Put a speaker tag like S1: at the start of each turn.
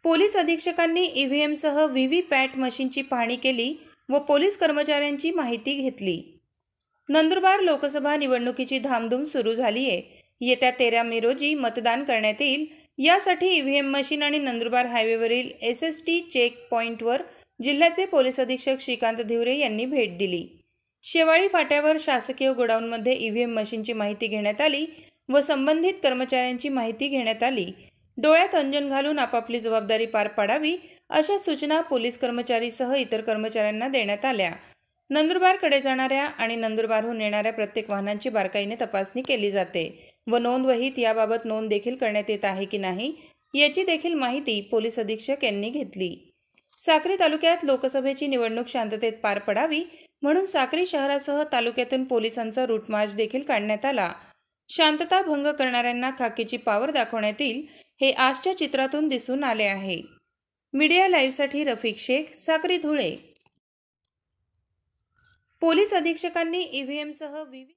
S1: Police अधीक्षकांनी ईव्हीएमसह VVPAT मशीनची पाहणी केली व पोलीस कर्मचाऱ्यांची माहिती घेतली। नंदुरबार लोकसभा निवडणुकीची धामधूम सुरू झाली आहे। येत्या 13 मे रोजी मतदान करण्यात येईल। यासाठी ईव्हीएम मशीन आणि नंदुरबार हायवेवरील SST चेक पॉइंटवर जिल्ह्याचे पोलीस अधीक्षक श्रीकांत धिवरे यांनी भेट दिली। शेवाळी फाट्यावर शासकीय गोडाऊनमध्ये ईव्हीएम मशीनची माहिती घेण्यात आली व संबंधित कर्मचाऱ्यांची माहिती घेण्यात आली। डोळ्यात अंजन घालून आपापली जबाबदारी पार पाडावी अशा सूचना पोलीस कर्मचारीसह इतर कर्मचाऱ्यांना देण्यात आल्या। नंदुरबारकडे जाणाऱ्या आणि नंदुरबारहून येणाऱ्या प्रत्येक वाहनांची बारकाईने तपासणी केली जाते व नोंदवहीत याबाबत नोंद देखील करण्यात येत आहे की नाही याची देखील माहिती पोलीस अधीक्षक यांनी घेतली। साक्री तालुक्यात लोकसभेची निवडणूक शांततेत पार पडावी म्हणून साक्री शहरासह तालुक्यातून पोलिसांचा रूट मार्च देखील काढण्यात आला। शांतता भंग करणाऱ्यांना खाकीची पावर दाखवण्यात येईल हे आजच्या चित्रातून दिसून आले आहे। मीडिया लाईव्हसाठी रफिक शेख, साक्री, धुळे। पोलीस अधीक्षकांनी ईव्हीएमसह